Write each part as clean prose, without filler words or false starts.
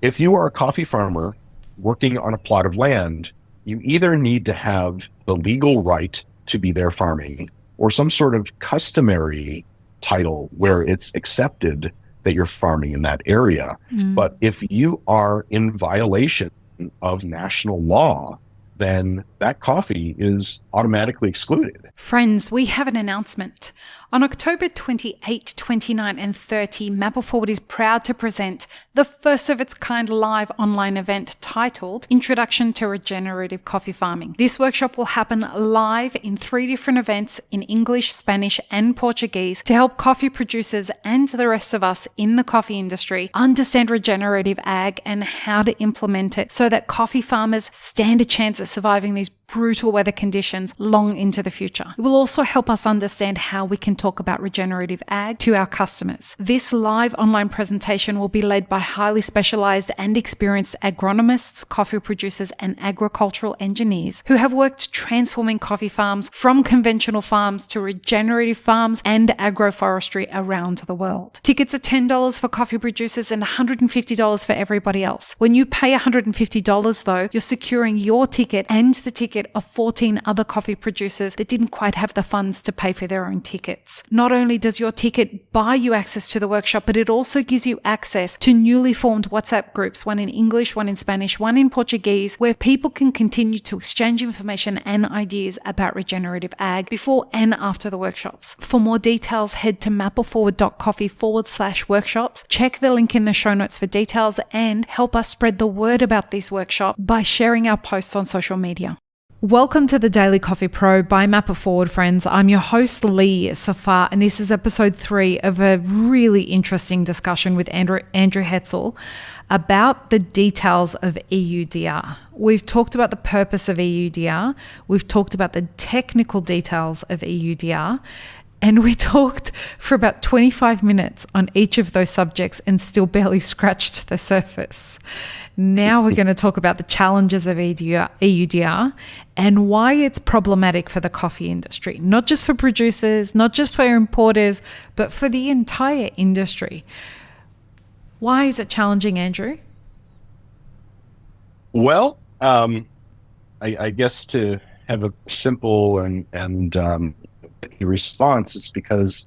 if you are a coffee farmer working on a plot of land, you either need to have the legal right to be there farming or some sort of customary title where it's accepted that you're farming in that area. But if you are in violation of national law, then that coffee is automatically excluded. Friends, we have an announcement. On October 28, 29 and 30, Maple Forward is proud to present the first of its kind live online event titled Introduction to Regenerative Coffee Farming. This workshop will happen live in 3 different events in English, Spanish and Portuguese to help coffee producers and the rest of us in the coffee industry understand regenerative ag and how to implement it so that coffee farmers stand a chance at surviving these brutal weather conditions long into the future. It will also help us understand how we can talk about regenerative ag to our customers. This live online presentation will be led by highly specialized and experienced agronomists, coffee producers, and agricultural engineers who have worked transforming coffee farms from conventional farms to regenerative farms and agroforestry around the world. Tickets are $10 for coffee producers and $150 for everybody else. When you pay $150 though, you're securing your ticket and the ticket of 14 other coffee producers that didn't quite have the funds to pay for their own tickets. Not only does your ticket buy you access to the workshop, but it also gives you access to newly formed WhatsApp groups, one in English, one in Spanish, one in Portuguese, where people can continue to exchange information and ideas about regenerative ag before and after the workshops. For more details, head to mapleforward.coffee/workshops. Check the link in the show notes for details and help us spread the word about this workshop by sharing our posts on social media. Welcome to the Daily Coffee Pro by Map It Forward, friends. I'm your host, Lee Safar, and this is episode 3 of a really interesting discussion with Andrew Hetzel about the details of EUDR. We've talked about the purpose of EUDR. We've talked about the technical details of EUDR. And we talked for about 25 minutes on each of those subjects and still barely scratched the surface. Now we're going to talk about the challenges of EUDR and why it's problematic for the coffee industry, not just for producers, not just for importers, but for the entire industry. Why is it challenging, Andrew? Well, I guess to have a simple and response, it's because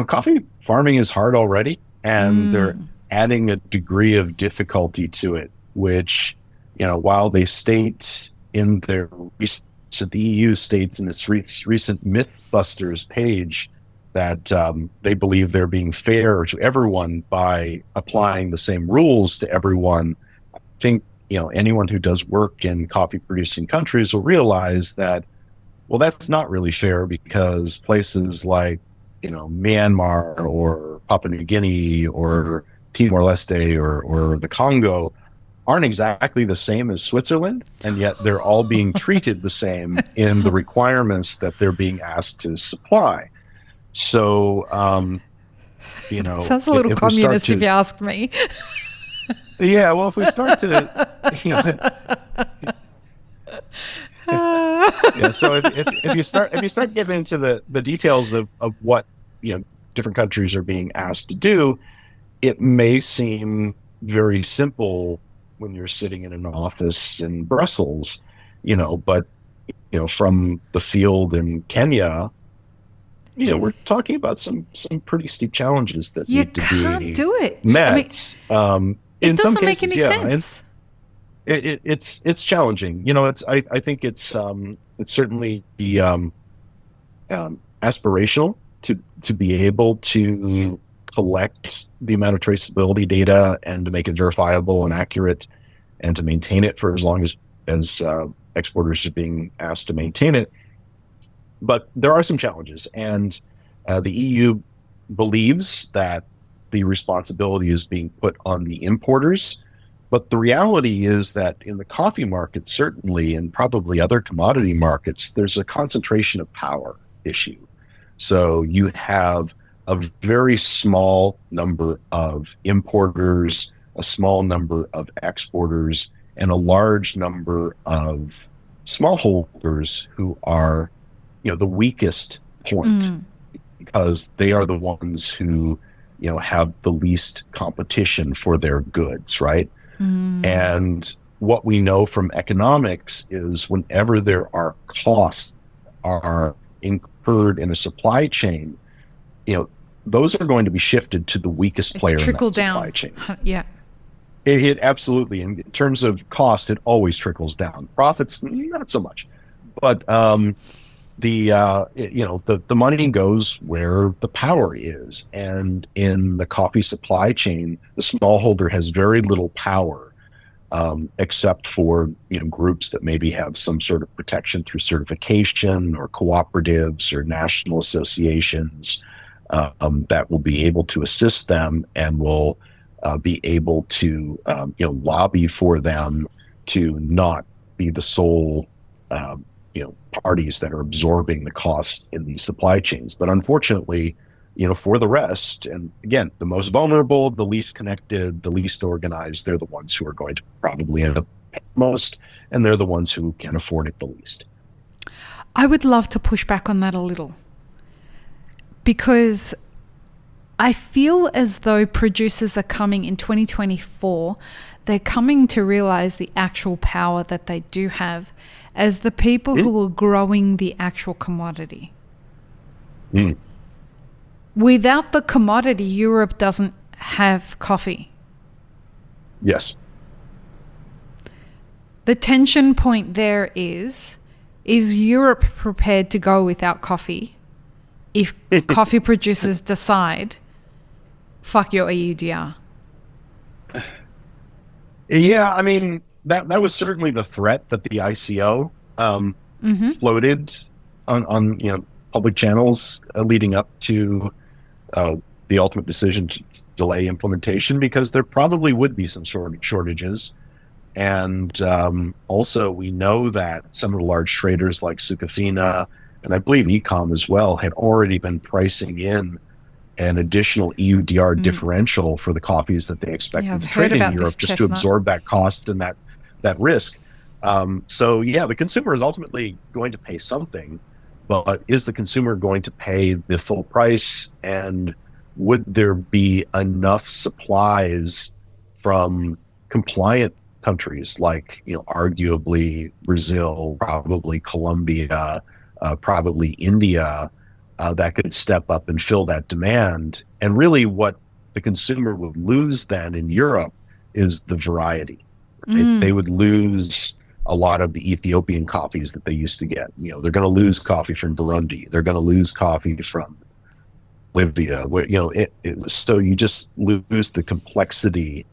coffee farming is hard already, and they're adding a degree of difficulty to it, which while they state in their the EU states in its recent Mythbusters page that they believe they're being fair to everyone by applying the same rules to everyone. I think anyone who does work in coffee producing countries will realize that, well, that's not really fair, because places like, Myanmar or Papua New Guinea or Timor Leste or the Congo aren't exactly the same as Switzerland, and yet they're all being treated the same in the requirements that they're being asked to supply. So, sounds a little communist if you ask me. Yeah, well, if we start to, yeah. So if you start getting into the details of what different countries are being asked to do, it may seem very simple when you're sitting in an office in Brussels, but from the field in Kenya, we're talking about some pretty steep challenges that need to be do it. met. It doesn't make any sense. It's challenging. I think it's certainly aspirational to be able to collect the amount of traceability data and to make it verifiable and accurate, and to maintain it for as long as exporters are being asked to maintain it. But there are some challenges, and the EU believes that the responsibility is being put on the importers. But the reality is that in the coffee market, certainly, and probably other commodity markets, there's a concentration of power issue. So you have a very small number of importers, a small number of exporters, and a large number of smallholders who are, the weakest point, because they are the ones who, have the least competition for their goods, right? And what we know from economics is whenever there are costs are incurred in a supply chain, those are going to be shifted to the weakest player in that supply chain. Yeah. It absolutely, in terms of cost, it always trickles down. Profits, not so much. But the money goes where the power is. And in the coffee supply chain, the smallholder has very little power, except for groups that maybe have some sort of protection through certification, or cooperatives or national associations that will be able to assist them and will be able to lobby for them to not be the sole parties that are absorbing the costs in these supply chains. But unfortunately, for the rest, and again, the most vulnerable, the least connected, the least organized, they're the ones who are going to probably end up paying most, and they're the ones who can afford it the least. I would love to push back on that a little, because I feel as though producers are coming in 2024, they're coming to realize the actual power that they do have as the people who are growing the actual commodity. Without the commodity, Europe doesn't have coffee. Yes. The tension point there is Europe prepared to go without coffee if coffee producers decide, fuck your EUDR? Yeah, I mean, that was certainly the threat that the ICO floated on public channels leading up to the ultimate decision to delay implementation, because there probably would be some sort of shortages. And also, we know that some of the large traders like Sucafina, and I believe Ecom as well, had already been pricing in an additional EUDR differential for the coffees that they expected to trade in Europe, just to absorb that cost and that risk. So yeah, the consumer is ultimately going to pay something, but is the consumer going to pay the full price? And would there be enough supplies from compliant countries like, arguably Brazil, probably Colombia, probably India, that could step up and fill that demand? And really what the consumer would lose then in Europe is the variety. Right? They would lose a lot of the Ethiopian coffees that they used to get. They're going to lose coffee from Burundi. They're going to lose coffee from Libya. So you just lose the complexity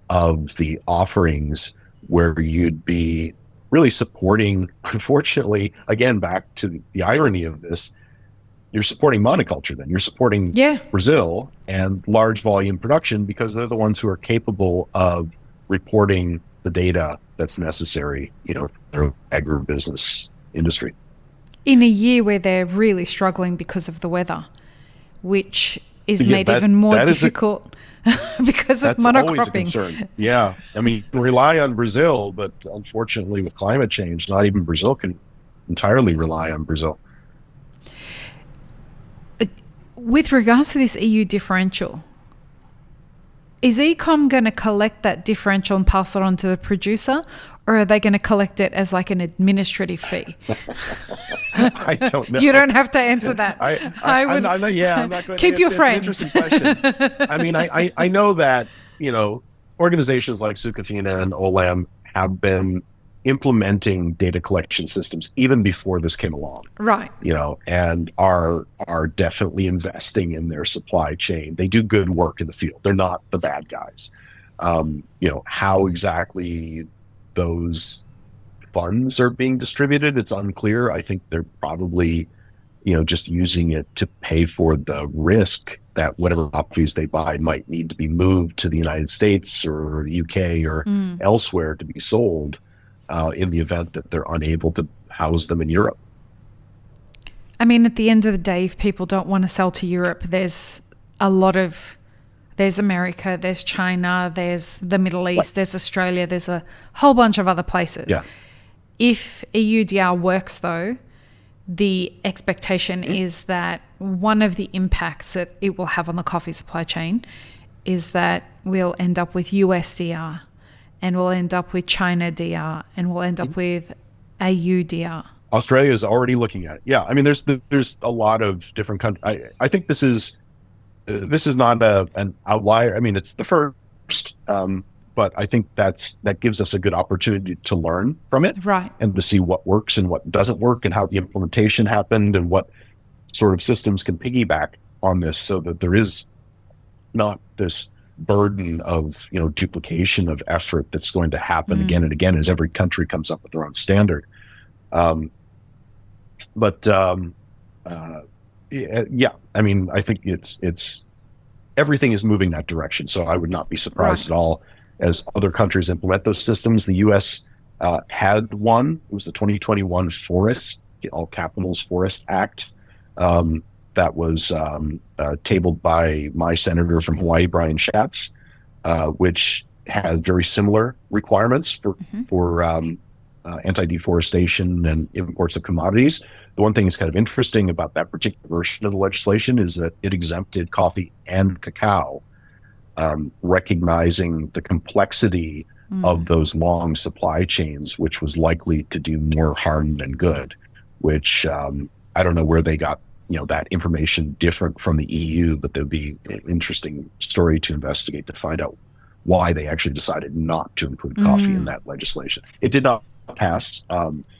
of the offerings, where you'd be really supporting, unfortunately, again, back to the irony of this, you're supporting monoculture then. You're supporting Brazil and large volume production, because they're the ones who are capable of reporting the data that's necessary, for agribusiness industry. In a year where they're really struggling because of the weather, which is made even more difficult because of monocropping. That's always a concern. Yeah. I mean, you can rely on Brazil, but unfortunately with climate change, not even Brazil can entirely rely on Brazil. With regards to this EU differential, is Ecom going to collect that differential and pass it on to the producer, or are they going to collect it as like an administrative fee? I don't know. You don't have to answer that. I'm not going to. Keep your friends. It's an interesting question. I mean, I know that, organizations like Sucafina and Olam have been implementing data collection systems even before this came along. Right. And are definitely investing in their supply chain. They do good work in the field. They're not the bad guys. How exactly those funds are being distributed, it's unclear. I think they're probably, just using it to pay for the risk that whatever coffees they buy might need to be moved to the United States or UK or elsewhere to be sold, in the event that they're unable to house them in Europe. I mean, at the end of the day, if people don't want to sell to Europe, there's America, there's China, there's the Middle East, there's Australia, there's a whole bunch of other places. Yeah. If EUDR works, though, the expectation is that one of the impacts that it will have on the coffee supply chain is that we'll end up with USDR. and we'll end up with China DR, and we'll end up with EUDR. Australia is already looking at it. Yeah, I mean, there's a lot of different countries. I think this is not an outlier. I mean, it's the first, but I think that gives us a good opportunity to learn from it, right, and to see what works and what doesn't work, and how the implementation happened, and what sort of systems can piggyback on this, so that there is not this burden of duplication of effort that's going to happen again and again as every country comes up with their own standard. Yeah, I mean, I think it's everything is moving that direction. So I would not be surprised at all as other countries implement those systems. The U.S. Had one. It was the 2021 Forest, all capitals Forest Act, that was tabled by my senator from Hawaii, Brian Schatz, which has very similar requirements for anti-deforestation and imports of commodities. The one thing that's kind of interesting about that particular version of the legislation is that it exempted coffee and cacao, recognizing the complexity of those long supply chains, which was likely to do more harm than good, which I don't know where they got that information different from the EU, but there'd be an interesting story to investigate to find out why they actually decided not to include coffee in that legislation. It did not pass,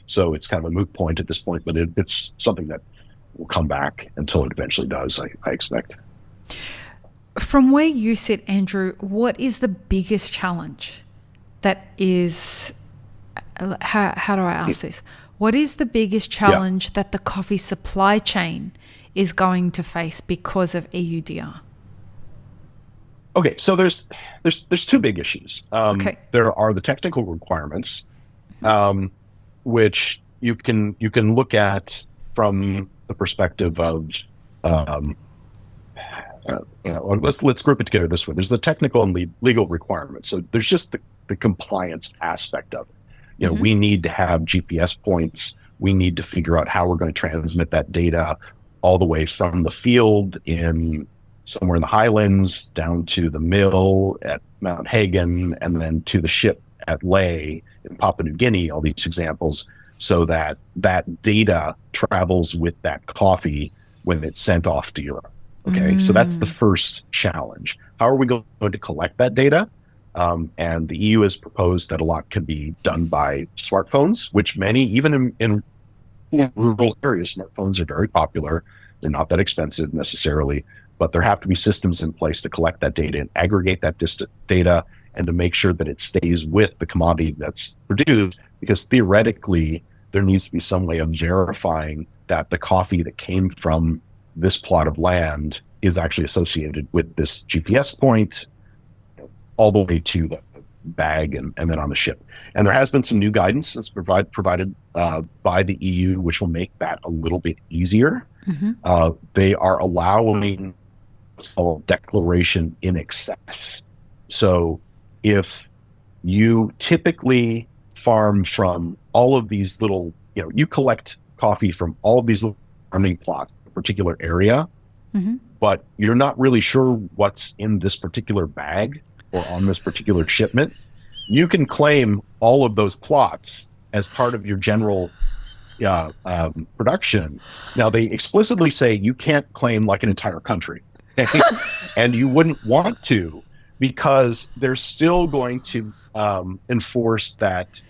so it's kind of a moot point at this point, but it's something that will come back until it eventually does, I expect. From where you sit, Andrew, what is the biggest challenge that is, how do I ask this? What is the biggest challenge that the coffee supply chain is going to face because of EUDR? Okay, so there's two big issues. There are the technical requirements, which you can look at from the perspective of let's group it together this way. There's the technical and legal requirements. So there's just the compliance aspect of it. We need to have GPS points. We need to figure out how we're going to transmit that data all the way from the field in somewhere in the highlands down to the mill at Mount Hagen, and then to the ship at Leh in Papua New Guinea, all these examples, so that data travels with that coffee when it's sent off to Europe. Okay, so that's the first challenge. How are we going to collect that data? And the EU has proposed that a lot can be done by smartphones, which many, even in rural areas, smartphones are very popular. They're not that expensive necessarily, but there have to be systems in place to collect that data and aggregate that data, and to make sure that it stays with the commodity that's produced, because theoretically there needs to be some way of verifying that the coffee that came from this plot of land is actually associated with this GPS point all the way to the bag and then on the ship. And there has been some new guidance that's provided by the EU, which will make that a little bit easier. They are allowing what's called declaration in excess. So if you typically farm from all of these little, you collect coffee from all of these little farming plots, a particular area, but you're not really sure what's in this particular bag or on this particular shipment, you can claim all of those plots as part of your general production. Now, they explicitly say you can't claim like an entire country, okay? And you wouldn't want to, because they're still going to enforce that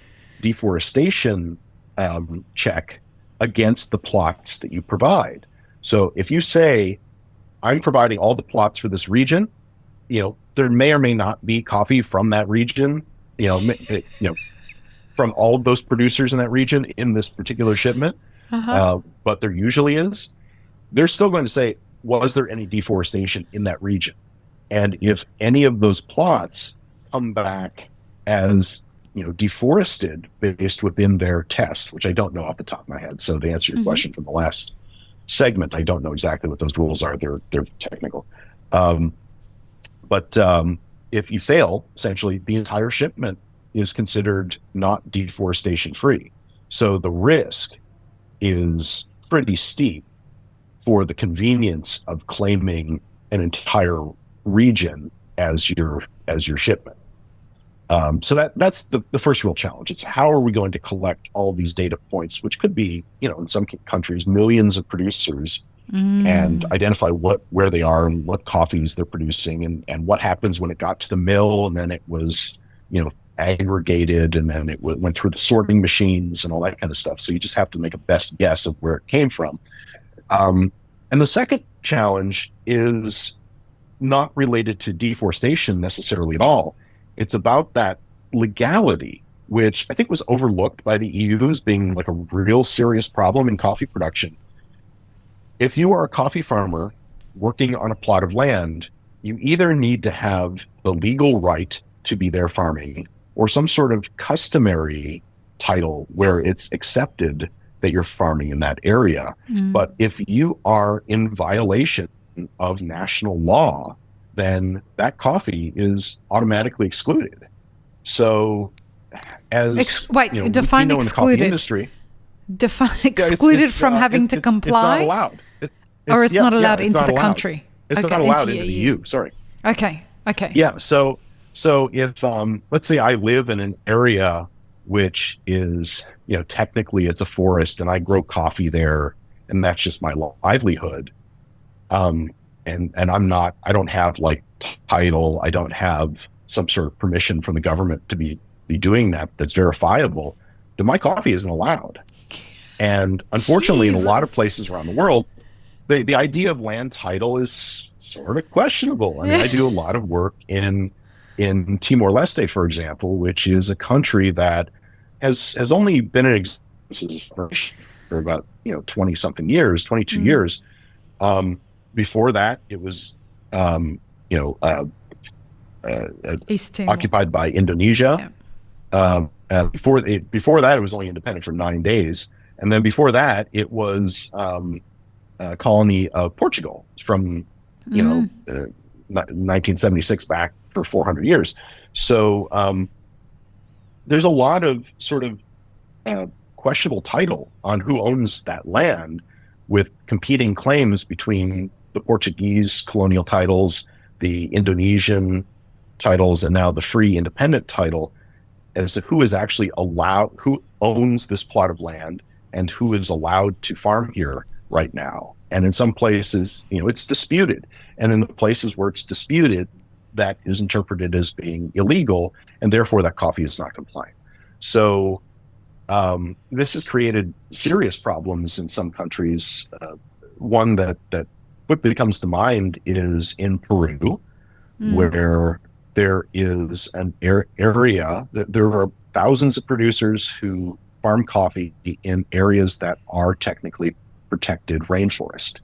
deforestation check against the plots that you provide. So if you say, I'm providing all the plots for this region, there may or may not be coffee from that region, from all of those producers in that region in this particular shipment, but there usually is. They're still going to say, was there any deforestation in that region? And if any of those plots come back as deforested based within their test, which I don't know off the top of my head. So to answer your question from the last segment, I don't know exactly what those rules are. They're technical. But if you fail, essentially the entire shipment is considered not deforestation free. So the risk is pretty steep for the convenience of claiming an entire region as your shipment. So that's the first real challenge. It's how are we going to collect all these data points, which could be, in some countries, millions of producers, and identify where they are and what coffees they're producing, and what happens when it got to the mill, and then it was, aggregated, and then it went through the sorting machines and all that kind of stuff. So you just have to make a best guess of where it came from. And the second challenge is not related to deforestation necessarily at all. It's about that legality, which I think was overlooked by the EU as being like a real serious problem in coffee production. If you are a coffee farmer working on a plot of land, you either need to have the legal right to be there farming, or some sort of customary title where it's accepted that you're farming in that area. But if you are in violation of national law, then that coffee is automatically excluded. So as define in the coffee excluded. industry, Excluded from having to comply? It's not allowed. It's not allowed into the country? It's not allowed into the EU, sorry. Okay. Yeah, so if, let's say I live in an area which is, technically it's a forest, and I grow coffee there, and that's just my livelihood. And I don't have like title, I don't have some sort of permission from the government to be doing that's verifiable, then my coffee isn't allowed. And unfortunately, in a lot of places around the world, the idea of land title is sort of questionable. I mean, I do a lot of work in Timor Leste, for example, which is a country that has only been in existence for about 20 something years, 22 years. Before that, it was occupied by Indonesia. Before that, it was only independent for 9 days, and then before that, it was a colony of Portugal from 1976 back for 400 years. So there's a lot of sort of questionable title on who owns that land, with competing claims between the Portuguese colonial titles, the Indonesian titles, and now the free independent title, as to who is actually who owns this plot of land and who is allowed to farm here right now. And in some places, it's disputed. And in the places where it's disputed, that is interpreted as being illegal, and therefore that coffee is not compliant. So this has created serious problems in some countries. One that quickly comes to mind is in Peru, where there is an area that there are thousands of producers who farm coffee in areas that are technically protected rainforest.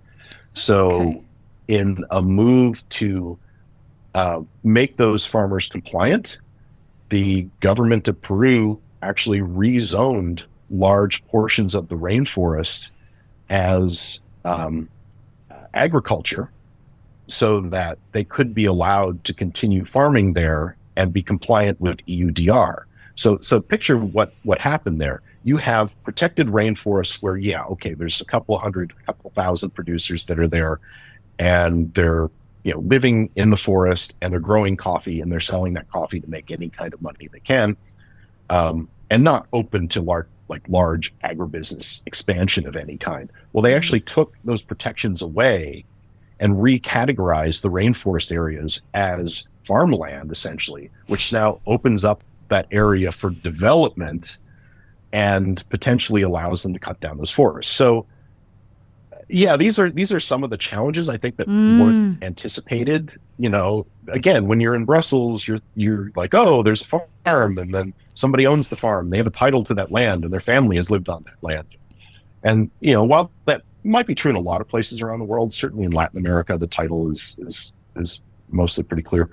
So in a move to make those farmers compliant, the government of Peru actually rezoned large portions of the rainforest as agriculture, so that they could be allowed to continue farming there and be compliant with EUDR. So picture what happened there. You have protected rainforests where, there's a couple thousand producers that are there, and they're living in the forest, and they're growing coffee, and they're selling that coffee to make any kind of money they can, and not open to large agribusiness expansion of any kind. Well, they actually took those protections away and recategorized the rainforest areas as farmland, essentially, which now opens up that area for development and potentially allows them to cut down those forests. So these are some of the challenges I think that weren't anticipated. Again, when you're in Brussels, you're like, oh, there's a farm, and then somebody owns the farm. They have a title to that land, and their family has lived on that land. And while that might be true in a lot of places around the world, certainly in Latin America, the title is mostly pretty clear.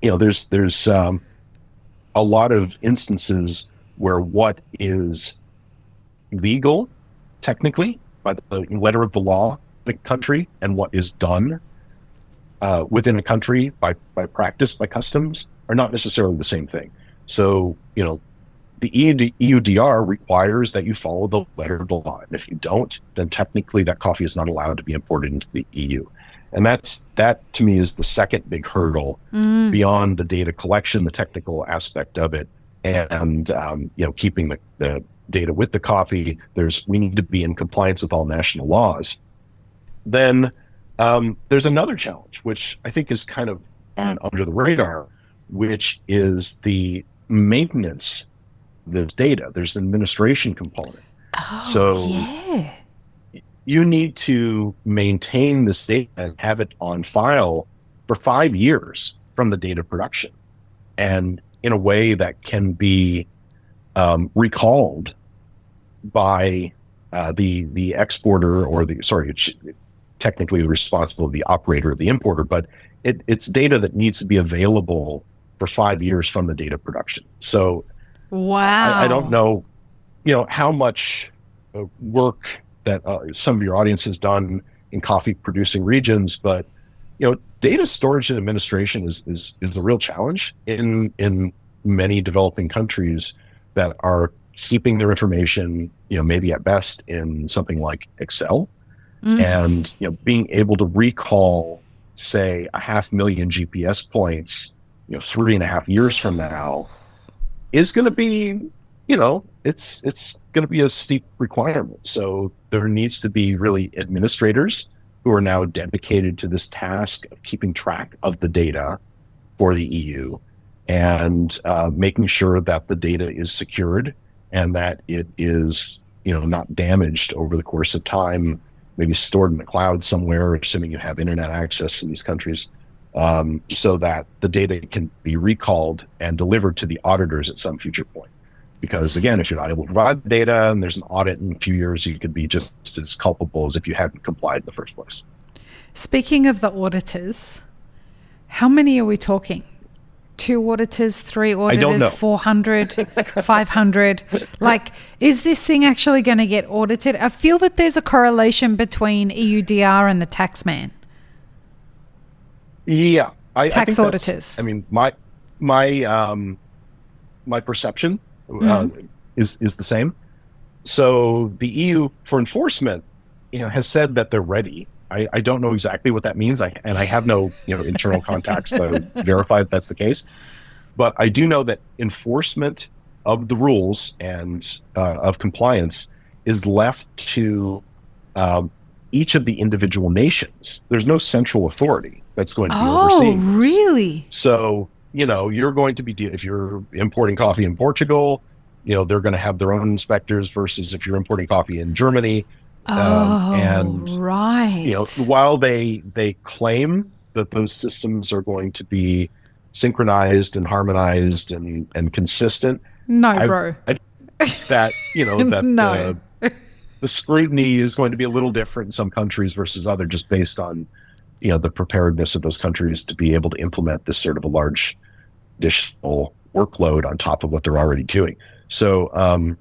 There's a lot of instances where what is legal technically by the letter of the law in a country, and what is done within a country by practice, by customs, are not necessarily the same thing. So, the EUDR requires that you follow the letter of the law. And if you don't, then technically that coffee is not allowed to be imported into the EU. And that to me is the second big hurdle beyond the data collection, the technical aspect of it, and keeping the data with the coffee. We need to be in compliance with all national laws. Then there's another challenge, which I think is kind of under the radar, which is the maintenance of this data. There's an administration component. Oh, so yeah. You need to maintain this data and have it on file for 5 years from the data production, and in a way that can be recalled by the exporter, or it's technically responsible of the operator or the importer, but it's data that needs to be available for 5 years from the data production. So wow, I don't know, how much work that some of your audience has done in coffee producing regions, but data storage and administration is a real challenge in many developing countries that are keeping their information, maybe at best in something like Excel. And being able to recall, say, 500,000 GPS points, 3.5 years from now is going to be, it's going to be a steep requirement. So there needs to be really administrators who are now dedicated to this task of keeping track of the data for the EU, and making sure that the data is secured and that it is, not damaged over the course of time, maybe stored in the cloud somewhere, assuming you have internet access in these countries, so that the data can be recalled and delivered to the auditors at some future point. Because again, if you're not able to provide the data and there's an audit in a few years, you could be just as culpable as if you hadn't complied in the first place. Speaking of the auditors, how many are we talking? 2 auditors, 3 auditors, I don't know. 400, 500? Like, is this thing actually going to get audited? I feel that there's a correlation between EUDR and the tax man. Yeah. Tax auditors. I mean, my perception is the same. So the EU for enforcement, has said that they're ready. I don't know exactly what that means. I have no, internal contacts to verify that that's the case. But I do know that enforcement of the rules and of compliance is left to each of the individual nations. There's no central authority that's going to be overseeing this. Oh, really? So, you're going to be, if you're importing coffee in Portugal, they're going to have their own inspectors, versus if you're importing coffee in Germany. Right. While they claim that those systems are going to be synchronized and harmonized and consistent. No, bro. That, that no. The scrutiny is going to be a little different in some countries versus other, just based on, the preparedness of those countries to be able to implement this sort of a large additional workload on top of what they're already doing. So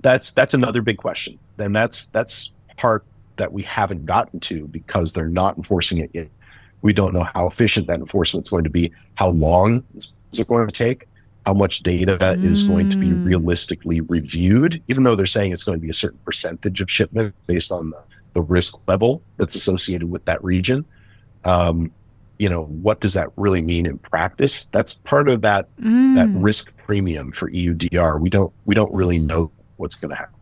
that's another big question. And that's part that we haven't gotten to, because they're not enforcing it yet. We don't know how efficient that enforcement is going to be, how long is it going to take, how much data is going to be realistically reviewed, even though they're saying it's going to be a certain percentage of shipment based on the risk level that's associated with that region. What does that really mean in practice? That's part of that risk premium for EUDR. We don't really know what's going to happen.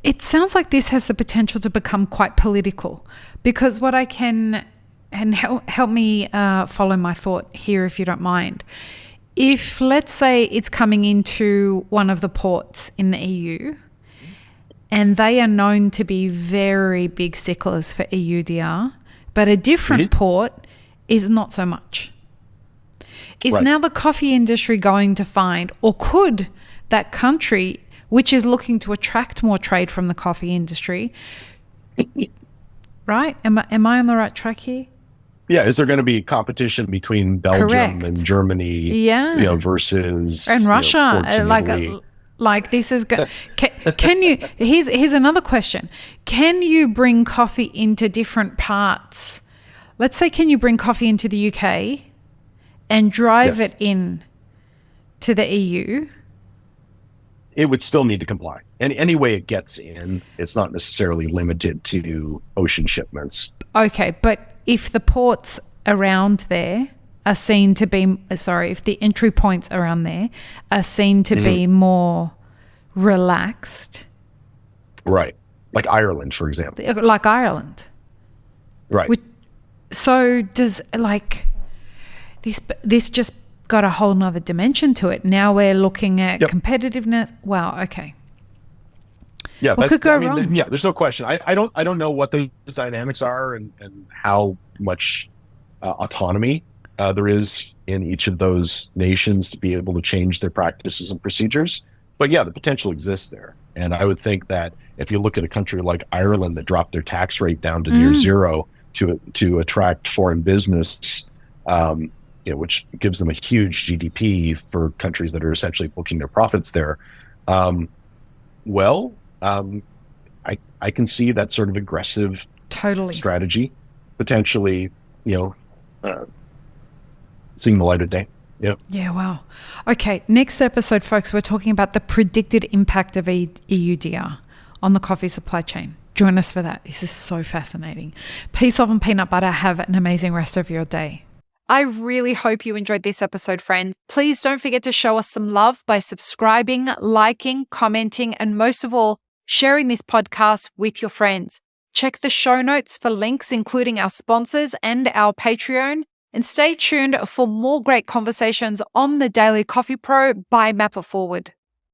It sounds like this has the potential to become quite political, because what I can, and help me follow my thought here if you don't mind. If, let's say, it's coming into one of the ports in the EU, and they are known to be very big sticklers for EUDR, but a different port is not so much. Is now the coffee industry going to find, or could that country, which is looking to attract more trade from the coffee industry, right? Am I on the right track here? Yeah, is there going to be competition between Belgium and Germany, versus and Russia? Like this is can you? Here's another question: can you bring coffee into different parts? Let's say, can you bring coffee into the UK and drive it in to the EU? It would still need to comply. And any way it gets in, it's not necessarily limited to ocean shipments. Okay, but if the ports around there are seen to be, if the entry points around there are seen to be more relaxed. Right. Like Ireland, for example. Like Ireland. Right. So does this just got a whole nother dimension to it. Now we're looking at competitiveness. Wow. Okay. Yeah. What could go wrong? There's no question. I don't know what those dynamics are and how much autonomy there is in each of those nations to be able to change their practices and procedures. But yeah, the potential exists there. And I would think that if you look at a country like Ireland that dropped their tax rate down to near zero to attract foreign business, which gives them a huge GDP for countries that are essentially booking their profits there. I can see that sort of aggressive strategy potentially, seeing the light of day. Yep. Yeah, wow. Okay, next episode, folks, we're talking about the predicted impact of EUDR on the coffee supply chain. Join us for that. This is so fascinating. Peace, love, and peanut butter. Have an amazing rest of your day. I really hope you enjoyed this episode, friends. Please don't forget to show us some love by subscribing, liking, commenting, and most of all, sharing this podcast with your friends. Check the show notes for links, including our sponsors and our Patreon. And stay tuned for more great conversations on the Daily Coffee Pro by Map It Forward.